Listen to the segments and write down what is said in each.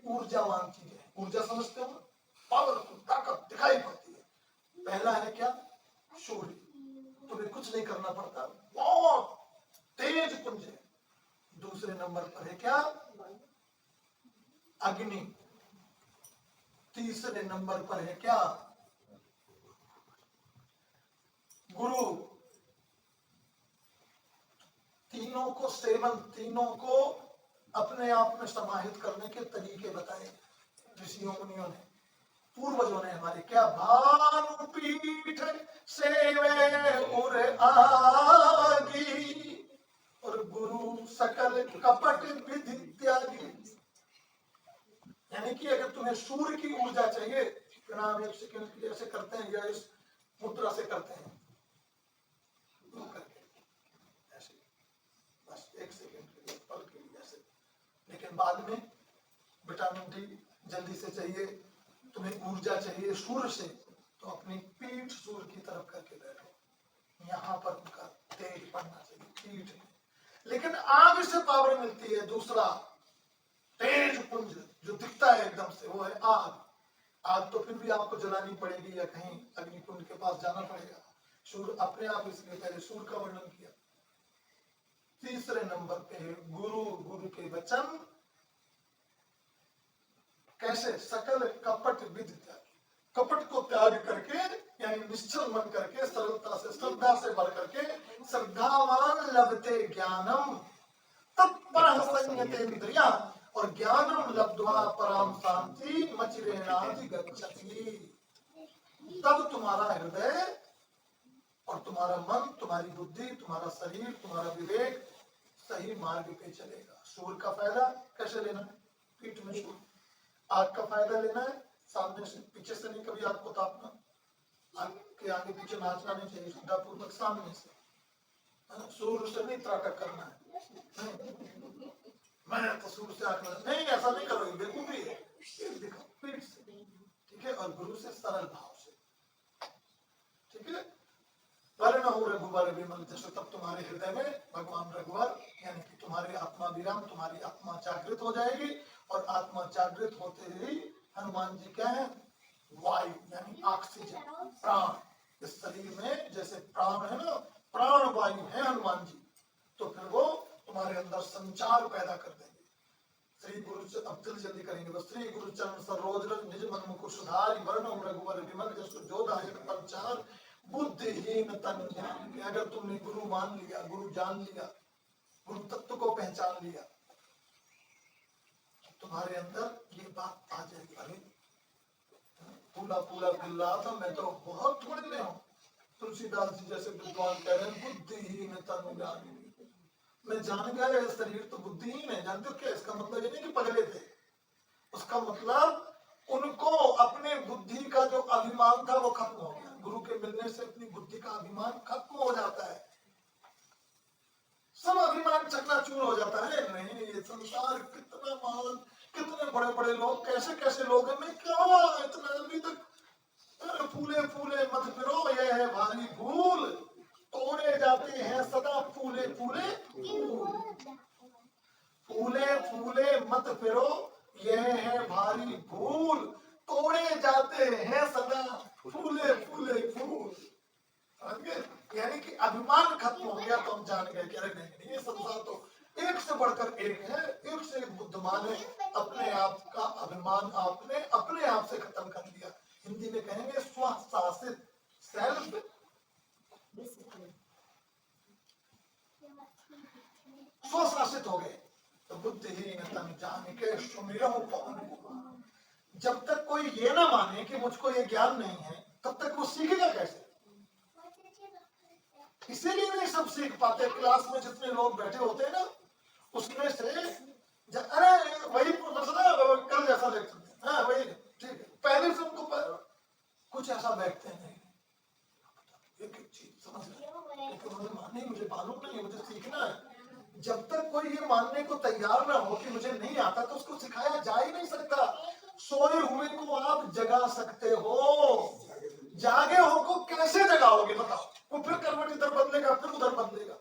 ऊर्जावान चीजें हैं। ऊर्जा समझते हो, पावरफुल, ताकत दिखाई पड़ती है। पहला है क्या? सूर्य, तुम्हें कुछ नहीं करना पड़ता, बहुत तेज पुंज है। दूसरे नंबर पर है क्या? अग्नि। तीसरे नंबर पर है क्या? गुरु। तीनों को सेवन, तीनों को अपने आप में समाहित करने के तरीके बताए ऋषियों मुनियों ने, पूर्वजों ने हमारे। क्या? भानुपीठ सेवे उर आगी और गुरु सकल कपट विधि त्यागी। यानी कि अगर तुम्हें सूर्य की ऊर्जा चाहिए, प्रणाम 1 सेकंड के लिए ऐसे करते हैं या इस मुद्रा से करते हैं, ऐसे बस 1 सेकंड के लिए, पल के लिए ऐसे। लेकिन बाद में विटामिन डी जल्दी से चाहिए, तुम्हें ऊर्जा चाहिए सूर्य से, तो अपनी पीठ सूर्य की तरफ करके बैठो, यहाँ पर उनका तेज पड़ना चाहिए पीठ में। लेकिन आग से पावर मिलती है दूसरा तेज पुंज जो दिखता है एकदम से, वो है आग। आग तो फिर भी आपको जलानी पड़ेगी या कहीं अग्निकुंड के पास जाना पड़ेगा। सूर्य अपने आप, इसलिए पहले सूर्य का वर्णन किया। तीसरे नंबर पे है गुरु, गुरु के वचन। कैसे? सकल कपट विधि त्याग, कपट को त्याग करके, यानी निश्चल मन करके, सरलता से, श्रद्धा से भर करके, श्रद्धावान लभते ज्ञानम तत्पर संयतेन्द्रिया और ज्ञानम लब्ध्वा पराम शांति मचिरेणाधि गच्छति। तब तुम्हारा हृदय और तुम्हारा मन, तुम्हारी बुद्धि, तुम्हारा शरीर, तुम्हारा विवेक सही मार्ग पे चलेगा। सूर्य का फायदा कैसे लेना है? पीठ में सूर्य। आग का फायदा लेना है सामने से, पीछे से नहीं कभी आग को तापना, आग के आगे पीछे नाचना नहीं चाहिए, श्रद्धा पूर्वक सामने से। सूर्य से नहीं त्राटक करना है, मैं तो सूर्य से आग नहीं, ऐसा नहीं करोगे, बेवकूफी है। दिखाओ पीठ से, ठीक है, और गुरु से सरल भाव से, ठीक है। वर्ण हो रघुवर विमल जैसे, तब तुम्हारे हृदय में भगवान रघुवर यानी कि तुम्हारी आत्मा विराम, तुम्हारी आत्मा जागृत हो जाएगी। और आत्मा जागृत होते ही हनुमान जी क्या है? वायु यानी ऑक्सीजन, प्राण। इस शरीर में जैसे प्राण है ना, प्राण वायु है हनुमान जी, तो फिर वो तुम्हारे अंदर संचार पैदा कर देंगे। श्री गुरु से अब जल्दी करेंगे बस। श्री गुरु चरण सरोज रज निज मन मुकुर सुधारि वर्ण रघुवर विमल जसु जो दायक प्रचार बुद्धिहीन तन ज्ञान। अगर तुमने गुरु मान लिया, गुरु जान लिया, गुरु तत्व को पहचान लिया, तुम्हारे अंदर ये बात आ जाएगी। अरे पूरा पूरा मिल रहा था, मैं तो बहुत थोड़े में हूँ। तुलसीदास जी जैसे विद्वान कह रहे हैं बुद्धिहीन तन ज्ञान। मैं जान गया ये शरीर तो बुद्धिहीन है। जानते हो क्या इसका मतलब? ये नहीं कि पगले थे, उसका मतलब उनको अपने बुद्धि का जो अभिमान था वो खत्म हो गया। गुरु के मिलने से अपनी बुद्धि का अभिमान खत्म हो जाता है, सब अभिमान चकनाचूर हो जाता है। नहीं, ये संसार कितना महान, कितने बड़े बड़े लोग, कैसे कैसे लोग हैं, मैं क्या इतना अभी तक फूले फूले मत फिरो, ये है भारी भूल, तोड़े जाते हैं सदा फूले फूले फूले फूले मत फिरो, यह है भारी भूल, तोड़े जाते हैं सदा फूले फूले फूल। यानी कि अभिमान खत्म हो गया, तो हम जान गए कि अरे नहीं, ये संसार तो एक से बढ़कर एक है, एक से एक बुद्धिमान है। अपने आप का अभिमान आपने अपने आप से खत्म कर दिया। हिंदी में कहेंगे स्वशासित, सेल्फ स्वशासित हो गए। तो बुद्धिहीन तन जान के सुमिरहु पवन। जब तक कोई ये ना माने कि मुझको ये ज्ञान नहीं है, तब तक वो सीखेगा कैसे? इसीलिए नहीं सब सीख पाते। क्लास में जितने लोग बैठे होते हैं ना, उसमें से अरे वही कल जैसा देखते हैं, हाँ वही ठीक है, पहले से उनको कुछ ऐसा बैठते हैं। एक एक चीज समझ मुझे माननी, मुझे मालूम नहीं, मुझे सीखना है। जब तक कोई ये मानने को तैयार ना हो कि मुझे नहीं आता, तो उसको सिखाया जा ही नहीं सकता। सोए हुए को आप जगा सकते हो, जागे हो को कैसे जगाओगे बताओ? वो फिर करवट इधर बदलेगा, फिर उधर बदलेगा।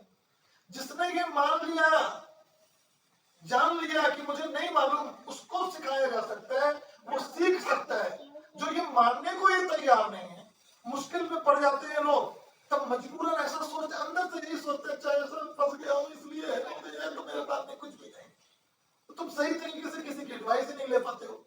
जिसने ये मान लिया, जान लिया कि मुझे नहीं मालूम, उसको सिखाया जा सकता एडवाइस ही नहीं ले पाते हो,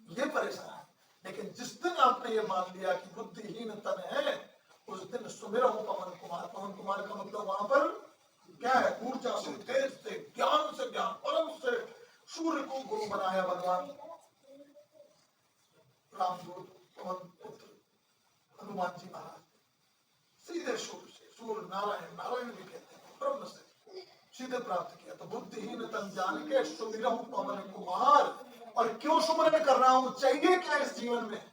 ये परेशान है। लेकिन जिस दिन आपने ये मान लिया कि बुद्धिहीन तन है, उस दिन सुमिरहु पवन कुमार। पवन कुमार का मतलब वहां पर क्या है? ऊर्जा से, तेज से, ज्ञान से, ज्ञान परम से सूर्य को गुरु बनाया भगवान रामदूत पवन पुत्र हनुमान जी महाराज, सीधे सूर्य से, सूर्य नारायण, नारायण भी कहते हैं, ब्रह्म से सीधे प्राप्त किया। तो बुद्धिहीन तन जान के सुमिरहु पवन कुमार। और क्यों सुमिरन कर रहा हूं? चाहिए क्या इस जीवन में?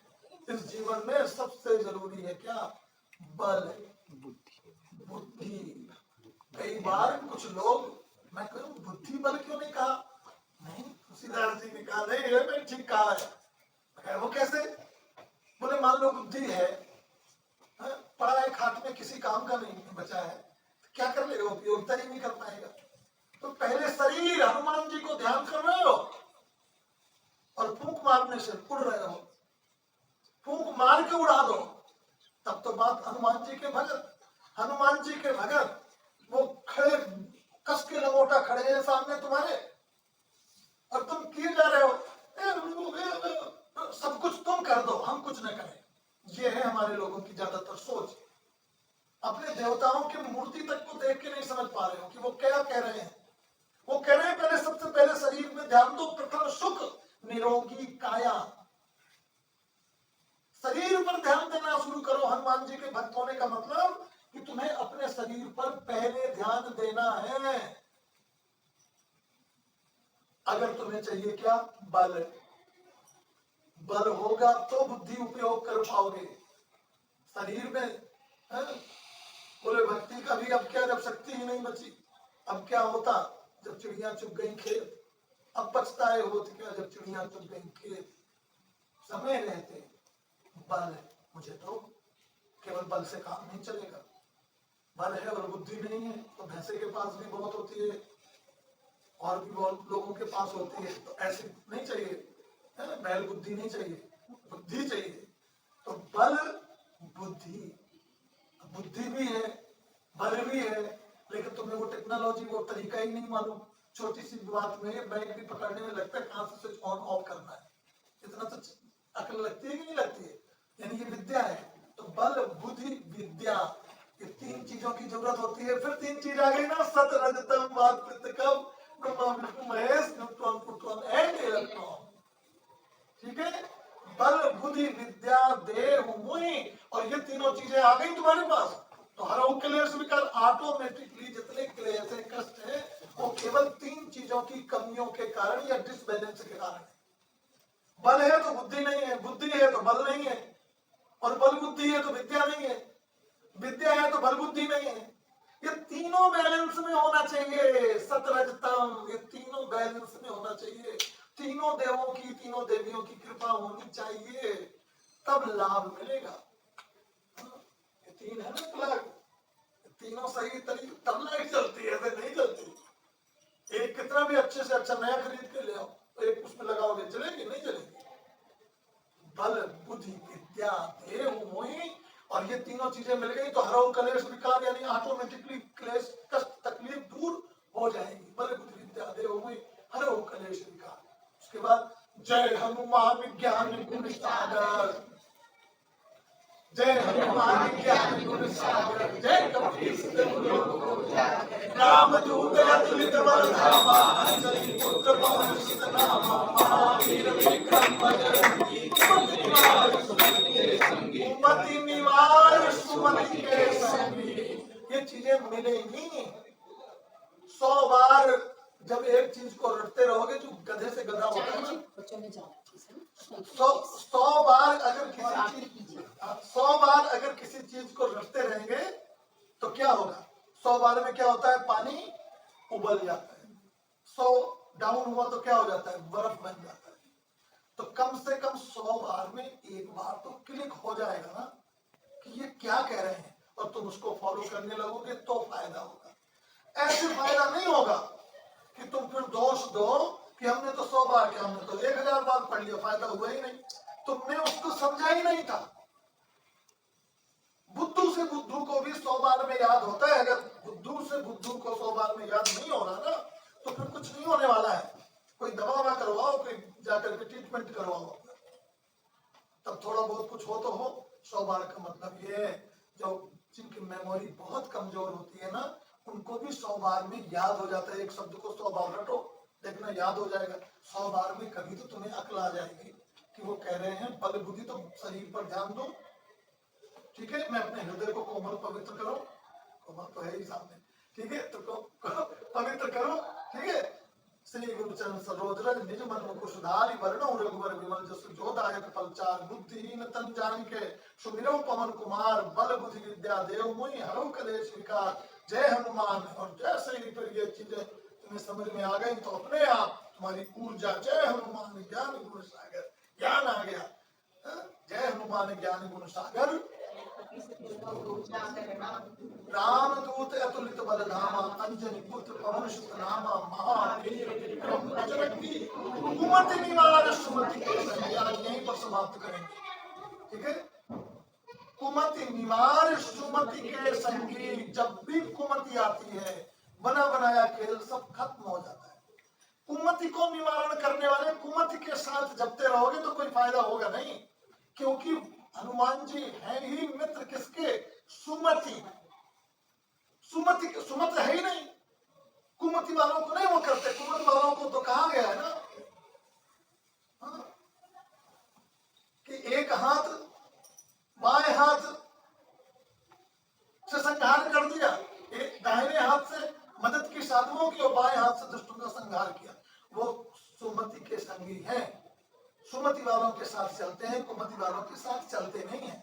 इस जीवन में सबसे जरूरी है क्या? बल, बुद्धि। कई बार कुछ लोग, मैं कहूं बुद्धि बल क्यों नहीं कहा? नहीं, तुलसीदास जी ने कहा नहीं, ये मैं ठीक कहा है। वो कैसे? बोले मान लो बुद्धि है, पढ़ा एक हाथ में किसी काम का नहीं बचा है, तो क्या कर लेगा? उपयोगिता ही नहीं कर पाएगा। तो पहले शरीर, हनुमान जी को ध्यान कर रहे हो और फूंक मारने से उड़ रहे हो, फूंक मार के उड़ा दो, तब तो बात हनुमान जी के भगत। हनुमान जी के भगत वो खड़े कस के लंगोटा खड़े हैं सामने तुम्हारे, और तुम किए जा रहे हो सब कुछ तुम कर दो, हम कुछ न करें। ये है हमारे लोगों की ज्यादातर सोच। अपने देवताओं की मूर्ति तक को देख के नहीं समझ पा रहे हो कि वो क्या कह रहे हैं। वो कह रहे हैं पहले, सबसे पहले शरीर में ध्यान दो, प्रथम सुख निरोगी काया। शरीर पर ध्यान देना शुरू करो। हनुमान जी के भक्त होने का मतलब कि तुम्हें अपने शरीर पर पहले ध्यान देना है। अगर तुम्हें चाहिए क्या? बल। बल होगा तो बुद्धि उपयोग कर पाओगे। शरीर में बोले भक्ति का भी अब क्या, जब शक्ति ही नहीं बची, अब क्या होता? जब चिड़िया चुग गई खेत। अब पछताए होते क्या जब चिड़िया चुग गई खेत। समय रहते बल, मुझे तो केवल बल से काम नहीं चलेगा। बल है और बुद्धि नहीं है, तो भैंसे के पास भी बहुत होती है और भी बहुत लोगों के पास होती है। तो ऐसे नहीं चाहिए, बैल बुद्धि नहीं चाहिए, बुद्धि चाहिए। तो बल बुद्धि, बुद्धि भी है, बल भी है, लेकिन तुम्हें वो टेक्नोलॉजी, वो तरीका ही नहीं मालूम। छोटी सी बात में बैग भी पकड़ने में लगता है कहां से स्विच ऑन ऑफ करना है। इतना तो अकल लगती है कि नहीं लगती है? यानी ये विद्या है। तो बल बुद्धि विद्या, ये तीन चीजों की जरूरत होती है। फिर तीन चीज आ गई ना, सत रजतम वात पित्तकम Brahma Vishnu Mahesh neutron proton and electron. ठीक है? बल बुद्धि विद्या देह मुहि, और ये तीनों चीजें आ गई तुम्हारे पास, तो हर क्लेश विकार ऑटोमेटिकली जितने क्लेश है, कष्ट है, वो केवल तीन चीजों की कमियों के कारण या डिसबैलेंस के कारण है। बल है तो बुद्धि नहीं है, बुद्धि है तो बल नहीं है, और बल बुद्धि है तो विद्या नहीं है, विद्या है तो बल बुद्धि नहीं है। ये तीनों बैलेंस में होना चाहिए। सतरजतम, ये तीनों बैलेंस में होना चाहिए। तीनों देवों की, तीनों देवियों की कृपा होनी चाहिए, तब लाभ मिलेगा। ये तीन है ना प्लग, तीनों सही तरीके तब लाइट चलती है, ऐसे नहीं चलती। एक कितना भी अच्छे से अच्छा नया खरीद के ले आओ, तो एक उसमें लगाओगे, चलेगी? नहीं चलेगी। बल बुद्धि विद्या देह मोहि, और ये तीनों चीजें मिल गई तो हरो कलेश विकार, यानी ऑटोमेटिकली क्लेश कष्ट तकलीफ दूर हो जाएगी। बल बुद्धि विद्या देह मोहि हरो कलेश विकार। उसके बाद जय हनुमान ज्ञान गुण सागर, जय हनुमान ज्ञान गुण सागर, जय कपीस रामदूत अतुलित बल धामा, अंजलि पुत्र पवन सुत नामा, महावीर विक्रम बजरंगी, सुमति निवार सुमति के संगी। ये चीजें मिलेंगी। 100 बार जब एक चीज को रटते रहोगे, जो गधे से गधा होता है ना, 100 बार अगर किसी चीज, 100 बार अगर किसी चीज को रटते रहेंगे तो क्या होगा? 100 बार में क्या होता है? पानी उबल जाता है। 100 डाउन हुआ तो क्या हो जाता है? बर्फ बन जाता है। तो कम से कम 100 बार में एक बार तो क्लिक हो जाएगा ना कि ये क्या कह रहे हैं, और तुम उसको फॉलो करने लगोगे तो फायदा होगा। ऐसे फायदा नहीं होगा कि तुम फिर दोष दो कि हमने तो 100 बार किया, हमने तो 1000 बार पढ़ लिया, फायदा हुआ ही नहीं, तुमने उसको समझा ही नहीं था। बुद्धू से बुद्धू को भी 100 बार में याद होता है। अगर बुद्धू से बुद्धू को 100 बार में याद नहीं हो रहा ना, तो फिर कुछ नहीं होने वाला है। कोई दवा करवाओ, कोई जाकर के ट्रीटमेंट करवाओ, तब थोड़ा बहुत कुछ हो तो हो। 100 बार का मतलब ये है, जो जिनकी मेमोरी बहुत कमजोर होती है ना, उनको भी 100 बार में याद हो जाता है। एक शब्द को 100 बार रटो, देखना याद हो जाएगा। 100 बार में कभी तो तुम्हें अक्ल आ जाएगी कि वो कह रहे हैं बल बुद्धि तो शरीर पर ध्यान दो। ठीक है, मैं अपने हृदय को कोमल पवित्र करो, कोमल तो है ही सामने, ठीक है, तो पवित्र करो, ठीक है। श्री गुरु चरण सरोज रज निज मन मुकुर सुधारि वरणो रघुवर विमल जसु जो दायक फलचार बुद्धिहीन तन जानिके सुमिरौ पवन कुमार बल बुद्धि विद्या देव मोहि हरौ कलेश विकार। जय हनुमान। और जय श्री पर ये चीजें तुम्हें समझ में आ गई तो अपने आप तुम्हारी ऊर्जा, जय हनुमान ज्ञान गुण सागर, ज्ञान आ गया। जय हनुमान ज्ञान गुण सागर, रामदूत अतुलित बल धामा, अंजनी पुत्र पवन सुत नामा, महावीर विक्रम बजरंगी कुमति निवार सुमति के संगी। आज यहीं पर समाप्त करेंगे, ठीक है। कुमति निवार सुमति के संगी, जब भी कुमति आती है बना बनाया खेल सब खत्म हो जाता है। कुमति को निवारण करने वाले कुमति के साथ जपते रहोगे तो कोई फायदा होगा नहीं, क्योंकि हनुमान जी हैं ही मित्र किसके, सुमति। सुमति है ही नहीं, कुमति वालों को नहीं वो करते। कुमति वालों को तो कहा गया है ना, कि एक हाथ बाएं हाथ से संहार कर दिया, एक दाहिने हाथ से मदद की साधुओं की और बाएं हाथ से दुष्टों का संहार किया। वो सुमति के संगी हैं, सुमति वालों के साथ चलते हैं, कुमति वालों के साथ चलते नहीं है।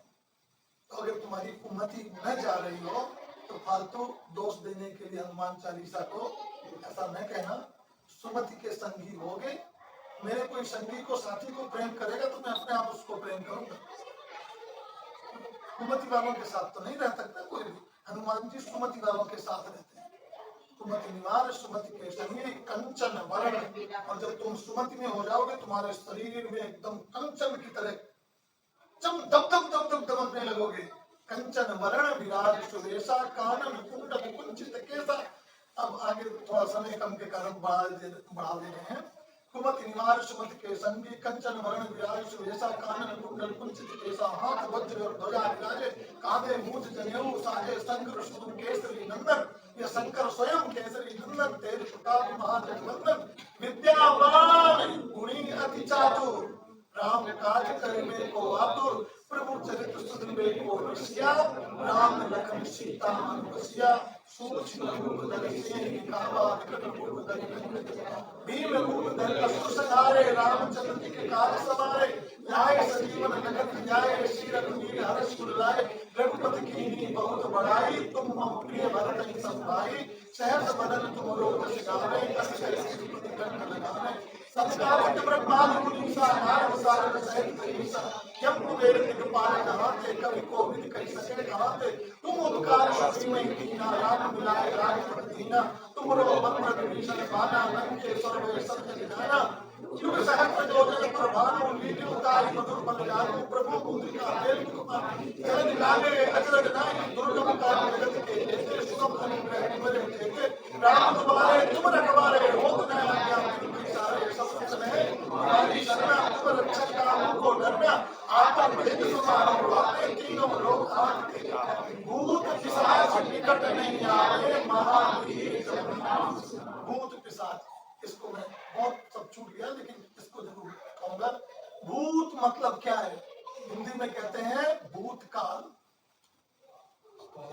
तो अगर तुम्हारी कुमति न जा रही हो तो फालतू दोष देने के लिए हनुमान चालीसा को ऐसा न कहना। सुमति के संगी हो गए, मेरे कोई संगी को साथी को प्रेम करेगा तो मैं अपने आप उसको प्रेम करूंगा। कुमति वालों के साथ तो नहीं रह सकता कोई भी। हनुमान जी सुमति वालों के साथ रहते हैं। कुमति निवार सुमति के संगी कंचन वरण। और जब तुम सुमति में हो जाओगे तुम्हारे शरीर में एकदम कंचन की तरह चम दब दब दब दब दमकने लगोगे। कंचन वरण विराज सुरेशा कानन कुंडल कुंचित केसा। अब आगे थोड़ा समय कम के कारण बढ़ा दे रहे हैं। कुमति निवार सुमति के संगी कंचन वरण विराज सुरेशा कानन कुंडल कुंचित केसा। हाथ वज्र और ध्वजा विराजे कांधे मूंछ जनेऊ साजे। शंकर सुत केसरी नंदन, ये शंकर स्वयं केसरी नंदन। तेज प्रताप महाजगवंदन, विद्यावान गुणी अति चातुर। राम काज करिबे को आतुर, प्रभु चरित्र सुनिबे को रसिया। राम लखन सीता मन बसिया, सूक्ष्म रूप धरि सिंहि दिखावा। विकट रूप धरि लंक जरावा। भीम रूप धरि असुर संहारे, रामचंद्र जी के काज सवारे। लाए संजीवन लखन जियाए, श्री रघुवीर हर्ष उर लाए। रघुपति कीन्ही बहुत बड़ाई, तुम मम प्रिय भरत सम भाई। सहस बदन तुम रोग सिगावे, अस कहि कंठ लगावे। संस्कार ब्रह्मादि मुनीसा, नारद सारद सहित अहिसा। यम कुबेर दिगपाल कहाते, कवि कोविद कहि सके कहाते। तुम उपकार सुग्रीव में कीना, राम मिलाए राजपद दीना। तुमरो बंधन विभीषण बाना, लंकेश्वर भय सब जग जाना। युग सहस्त्र योजन प्रभानु, लील्यो ताहि मधुर फल जानु। प्रभु मुद्रिका मेल मुख जल लागे, अजरक नाहि दुर्गम काज जगत के जेते। सुगम अनुग्रह तुम्हारे तेते, राम तुम्हारे तुम रखवारे। होत न आज्ञा बिनु सारे, सब कुछ है तुम्हारी शरणा। तुम रक्षक काहू को डरना, आपन भेद सुनाओ आपने। तीनों लोग आपके, भूत पिशाच निकट नहीं आवे। महावीर जब नाम। भूत पिशाच, इसको मैं बहुत सब छूट गया लेकिन इसको जरूर कहूंगा। भूत मतलब क्या है? हिंदी में कहते हैं भूतकाल,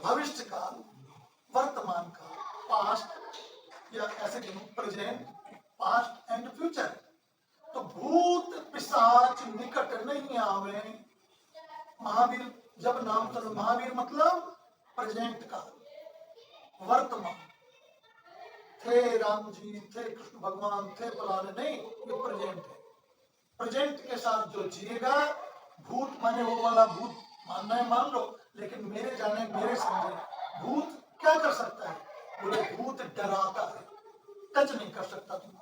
भविष्य काल, वर्तमान काल, पास्ट, या ऐसे प्रेजेंट, पास्ट एंड फ्यूचर। तो भूत पिशाच निकट नहीं आवे। महावीर जब नाम सुनो, महावीर मतलब प्रेजेंट काल, वर्तमान। थे राम जी, थे कृष्ण भगवान, थे फलाने नहीं, ये प्रेजेंट है। प्रेजेंट के साथ जो जिएगा, भूत माने वो वाला भूत मानना है मान लो, लेकिन मेरे जाने मेरे समझे भूत क्या कर सकता है? बोले भूत डराता है, टच नहीं कर सकता। तुम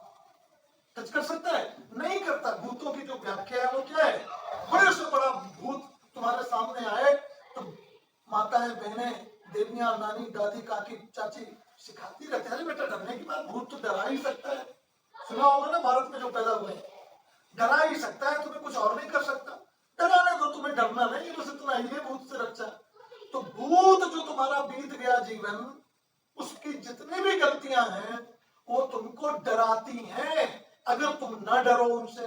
टच कर सकता है? नहीं करता। भूतों की जो व्याख्या है वो क्या है? बड़े से बड़ा भूत तुम्हारे सामने आए तो माताएं, बहनें, देवियां, नानी, दादी, काकी, चाची सिखाती रहते हैं, बेटा डरने की बात, भूत तो डरा ही सकता है। सुना होगा ना, भारत में जो पैदा हुए हैं। डरा ही सकता है, तुम्हें कुछ और नहीं कर सकता। डराने दो, तुम्हें डरना नहीं, बस इतना ही है भूत से रक्षा। तो भूत जो तुम्हारा बीत गया जीवन, उसकी जितनी भी गलतियां हैं वो तुमको डराती हैं। अगर तुम ना डरो उनसे,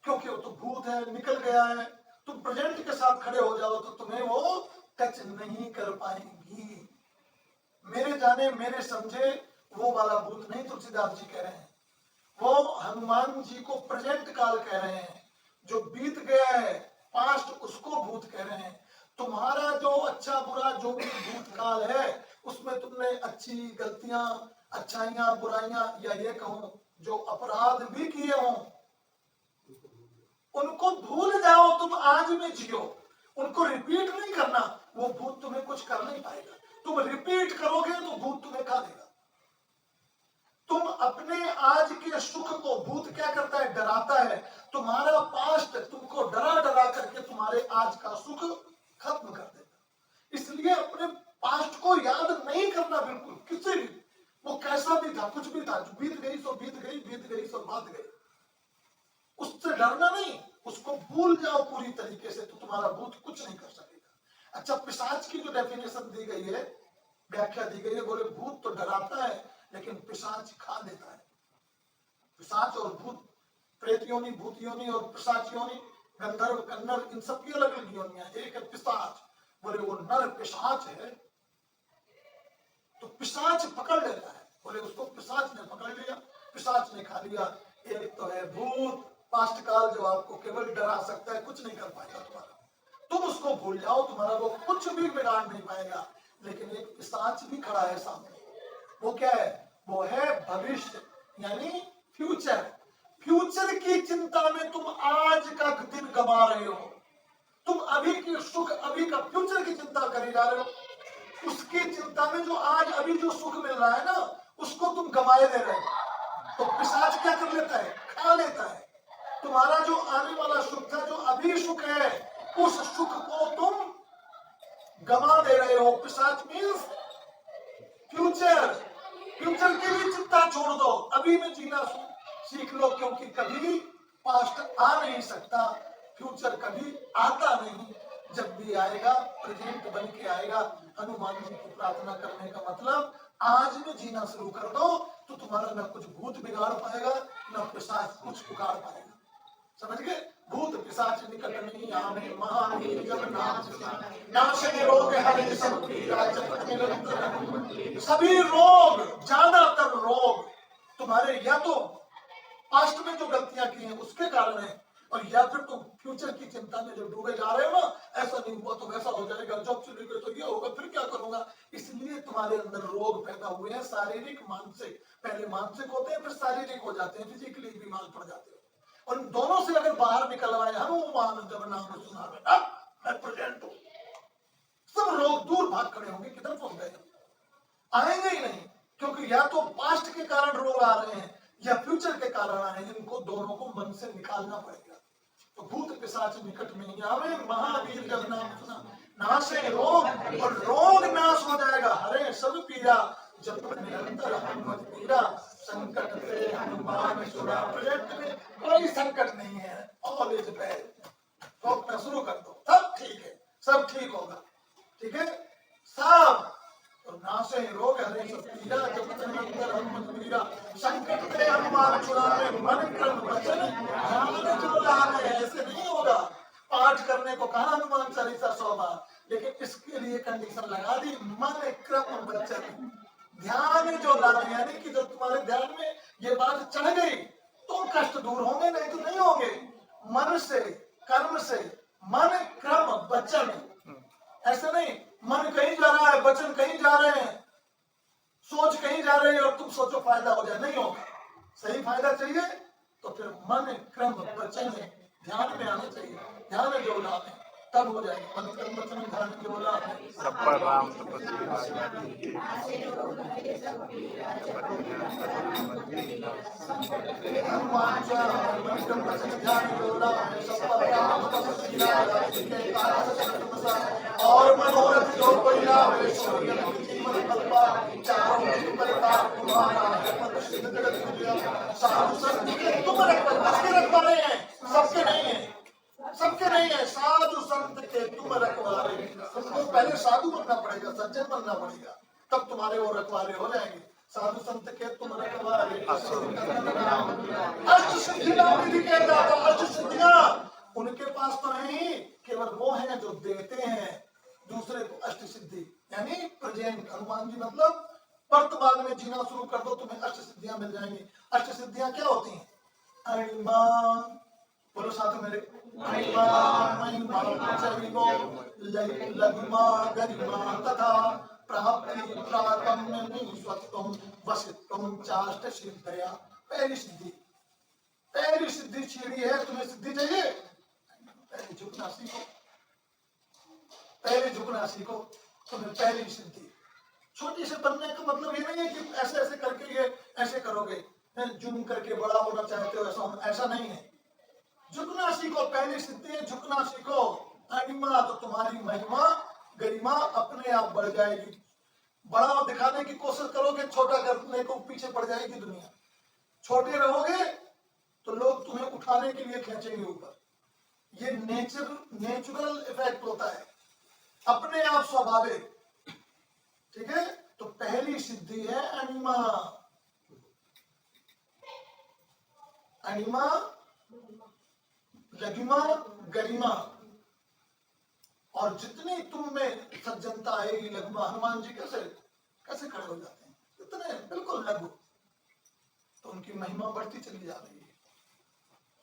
क्योंकि वो तो भूत है, निकल गया है, तुम प्रेजेंट के साथ खड़े हो जाओ तो तुम्हें वो टच नहीं कर पाएंगी। मेरे जाने मेरे समझे वो वाला भूत नहीं तुलसीदास जी कह रहे हैं, वो हनुमान जी को प्रेजेंट काल कह रहे हैं। जो बीत गया है पास्ट, उसको भूत कह रहे हैं। तुम्हारा जो अच्छा बुरा जो भी भूतकाल है, उसमें तुमने अच्छी गलतियां, अच्छाइयां, बुराइयां, या ये कहूं जो अपराध भी किए हों, उनको भूल जाओ। तुम आज में जियो, उनको रिपीट नहीं करना। वो भूत तुम्हें कुछ कर नहीं पाएगा। तुम रिपीट करोगे तो भूत तुम्हें खा देगा। तुम अपने आज के सुख को, भूत क्या करता है, डराता है। तुम्हारा पास्ट तुमको डरा डरा करके तुम्हारे आज का सुख खत्म कर देगा। इसलिए अपने पास्ट को याद नहीं करना बिल्कुल, किसी भी, वो कैसा भी था, कुछ भी था, जो बीत गई सो बीत गई, बीत गई सो बात गई। उससे डरना नहीं, उसको भूल जाओ पूरी तरीके से, तो तुम्हारा भूत कुछ नहीं कर सकेगा। अच्छा, पिशाच की जो डेफिनेशन दी गई है, व्याख्या दी गई है, बोले भूत तो डराता है लेकिन पिशाच खा देता है। पिशाच और भूत, प्रेत योनि, भूत योनि और पिशाच योनि, गंधर्व, कन्नर, इन सब की अलग अलग योनियां। एक है पिशाच, बोले वो नर पिशाच है, तो पिशाच पकड़ लेता है। बोले उसको पिशाच ने पकड़ लिया, पिशाच ने खा लिया। एक तो है भूत, पास्ट काल, जो आपको केवल डरा सकता है, कुछ नहीं कर पाएगा तुम्हारा। तुम उसको भूल जाओ, तुम्हारा वो कुछ भी बिगाड़ नहीं पाएगा। लेकिन एक पिशाच भी खड़ा है सामने। वो क्या है, वो है भविष्य, यानी फ्यूचर। फ्यूचर की चिंता में तुम आज का दिन गंवा रहे हो। तुम अभी के सुख, अभी का फ्यूचर की चिंता करे जा रहे हो। उसकी चिंता में जो आज अभी जो सुख मिल रहा है ना, उसको तुम गंवाए दे रहे हो। तो पिशाच क्या कर लेता है, खा लेता है। तुम्हारा जो आने वाला सुख था, जो अभी सुख है, उस सुख को तुम गंवा दे रहे हो। पिशाच मीन्स फ्यूचर। फ्यूचर की भी चिंता छोड़ दो, अभी में जीना सीख लो, क्योंकि कभी पास्ट आ नहीं सकता, फ्यूचर कभी आता नहीं। जब भी आएगा प्रेजेंट बन के आएगा। हनुमान जी की प्रार्थना करने का मतलब, आज में जीना शुरू कर दो तो तुम्हारा न कुछ भूत बिगाड़ पाएगा, न पिशाच कुछ उगाड़ पाएगा। समझ गए? भूत पिशाच निकट नहीं आवे, महावीर जब नाम सुनावे, नाशे रोग हरे सब पीरा, जपत निरंतर हनुमंत। सभी रोग, ज्यादातर रोग तुम्हारे या तो पास्ट में जो गलतियां की हैं उसके कारण है, और या फिर तुम फ्यूचर की चिंता में जो डूबे जा रहे हो ना, ऐसा नहीं हुआ तो वैसा हो जाएगा, जॉब चली गई तो ये होगा, फिर क्या करूंगा। इसलिए तुम्हारे अंदर रोग पैदा हुए हैं, शारीरिक मानसिक। पहले मानसिक होते हैं, फिर शारीरिक हो जाते हैं, फिजिकली बीमार पड़ जाते हैं। और इन दोनों से अगर बाहर निकल आए, हनुमान जब नाम सुनावे, अब मैं प्रेजेंट हूं, सब रोग दूर भाग खड़े होंगे। किधर पहुंच गए, आएंगे ही नहीं, क्योंकि या तो पास्ट के कारण रोग आ रहे हैं या फ्यूचर के कारण आ रहे हैं। इनको दोनों को मन से निकालना पड़ेगा। तो भूत पिशाच निकट में नहीं आवे, महावीर जब नाम सुना, नाशे रोग, और रोग नाश हो जाएगा। हरे सब पीरा, जब निरंतर हनुमत पीरा, संकट से हनुमान छुड़ा। प्रेजेंट में कोई संकट नहीं है, ऑल इज वेल। रोकना शुरू कर दो, सब ठीक है, सब ठीक होगा। ठीक है, सब तो नाशे रोग हरे सब पीरा, जब निरंतर हनुमत पीरा, संकट से हनुमान छुड़ावे, मन क्रम वचन ध्यान जो लावे। ऐसे नहीं होगा। पाठ करने को कहा हनुमान चालीसा 100 बार, लेकिन इसके लिए कंडीशन लगा दी, मन क्रम वचन ध्यान जो लावे। यानी कि जब तुम्हारे ध्यान में ये बात चढ़ गई तो कष्ट दूर होंगे, नहीं तो नहीं होंगे। मन से, कर्म से, मन क्रम वचन, ऐसे नहीं मन कहीं जा रहा है, वचन कहीं जा रहे हैं, सोच कहीं जा रही है और तुम सोचो फायदा हो जाए, नहीं होगा। सही फायदा चाहिए तो फिर मन क्रम वचन ध्यान में आना चाहिए। ध्यान जो लाभ है तब हो जाएगा। मन क्रम वचन ध्यान जो लाभ है, सब पर राम तपस्वी हनुमान चालीसा मन क्रम वचन ध्यान जो लाभ है, सब पर राम तपस्वी राजा, जिनके काज सकल तुम सारे, और मनोरथ जो कोई लावे, सो तुम्हारे कल्पा चारों की परता तुम्हारा है पद सिद्ध जगत विद्या साधु संत के तुम रखवाले हैं सबके नहीं है सबके नहीं है साधु संत के तुम रखवाले तुमको पहले साधु बनना पड़ेगा सज्जन बनना पड़ेगा तब तुम्हारे वो रखवाले हो जाएंगे साधु संत के तुम रखवाले अष्ट सिद्धि के दाता अष्ट सिद्धियां उनके पास तो नहीं केवल वो हैं जो देते हैं दूसरे को अष्ट सिद्धि यानी प्रेजेंट हनुमान जी मतलब वर्तमान में जीना शुरू कर दो तुम्हें अष्ट सिद्धियां मिल जाएंगी अष्ट सिद्धियां क्या होती हैं अणिमा बोलो साथ मेरे अणिमा महिमा चरिमो लघिमा गरिमा तथा प्राप्ति प्राकम्य निस्वत्वम वसित्वम चाष्ट सिद्धया पहली सिद्धि सीढ़ी है तुम्हें सिद्धि चाहिए पहले झुकना सीखो तुम्हें पहली सिद्धि छोटी से बनने का मतलब ये नहीं है कि ऐसे ऐसे करके ये ऐसे करोगे जुम करके बड़ा होना चाहते हो ऐसा नहीं है झुकना सीखो पहली सिद्धि है झुकना सीखो अणिमा तो तुम्हारी महिमा गरिमा अपने आप बढ़ जाएगी बड़ा दिखाने की कोशिश करोगे छोटा करने को पीछे पड़ जाएगी दुनिया छोटे रहोगे तो लोग तुम्हें उठाने के लिए खींचेंगे ऊपर ये नेचुरल इफेक्ट होता है अपने आप स्वाभाविक ठीक है तो पहली सिद्धि है अणिमा अणिमा लघिमा गरिमा और जितनी तुम में सज्जनता आएगी लघुमा हनुमान जी कैसे खड़े हो जाते हैं इतने बिल्कुल लघु तो उनकी महिमा बढ़ती चली जा रही है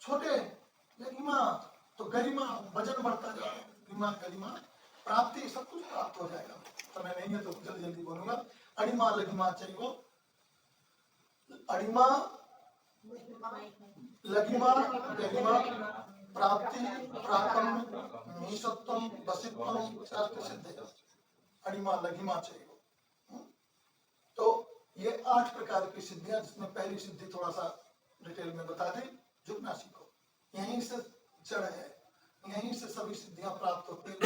छोटे लघिमा तो गरिमा वजन बढ़ता जाएगा गरिमा प्राप्ति सब कुछ प्राप्त हो जाएगा समय नहीं है तो जल्दी जल्दी बोलूंगा अणिमा लघिमा चाहिए अणिमा लघिमा गरिमा प्राप्ति प्राकम्य निसत्वम वसित्वम अष्ट सिद्धि अणिमा लघिमा चाहिए तो ये 8 प्रकार की सिद्धियां जिसमें पहली सिद्धि थोड़ा सा डिटेल में बता दी झुकना सीखो यहीं से जड़ है यहीं से सभी सिद्धियां प्राप्त होती है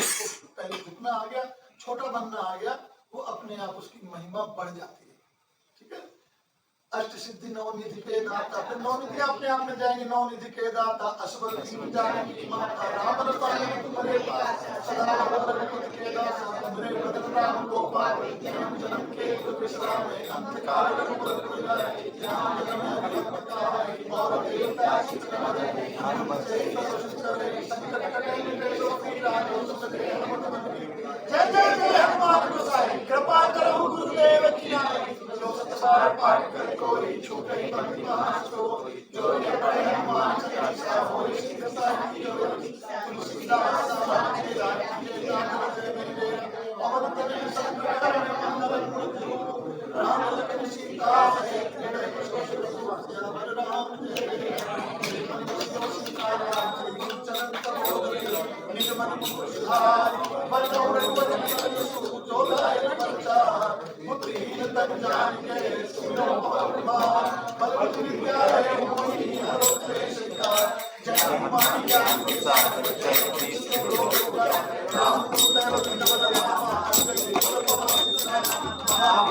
पहले झुकना आ गया छोटा बनना आ गया वो अपने आप उसकी महिमा बढ़ जाती है ठीक है अष्ट सिद्धि नवनिधि के दाता फिर नवनिधि अपने आप मिल जाएंगे नवनिधि के दाता अश्वल जाने माता राम रसायन तुम्हारे पास सदा भगवत के दाता तुम्हारे बदन राम गोपाल जन्म जन्म के विश्राम में अंधकार जन्म जन्म और देवता हनुमत से संकट कटे जो पीड़ा जो सके जय जय जय हनुमान गोसाई कृपा करो गुरुदेव की नाई जो सतबार पाठ कर कोई छूटे बंदी महासो जो ये बड़े हनुमान चालीसा होई सीता की जो तुलसीदास समाज के जान से मेरे अमर तने संकट हरण मंगल मूर्ति राम लखन सीता सहित हृदय कुशल सुवासिया वर राम जय सीता राम चरण करोगे निज मन सुधार बरदो रघुपति जो लाए प्रचार पुत्रहीन तन जान के सुनो भगवान बल विद्या है मोहि हरो क्लेश का जय हनुमान ज्ञान प्रसाद जय कृष्ण राम दूत रविंद्र रामा राम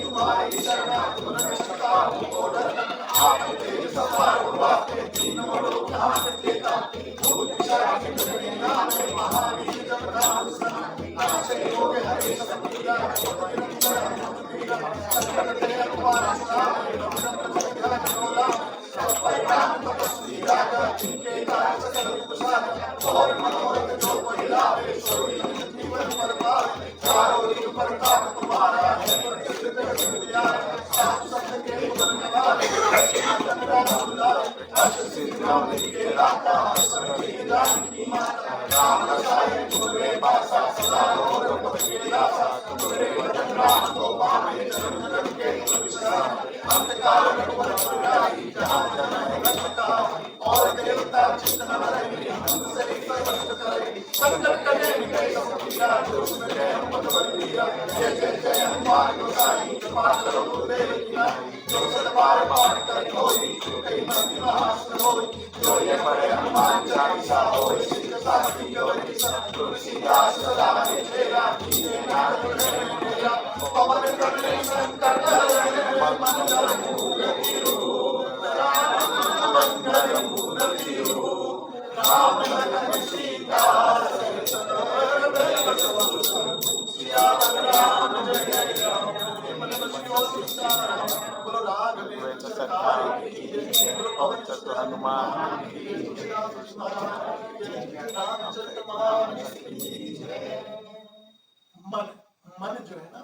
तुम्हारे मन मन जो है ना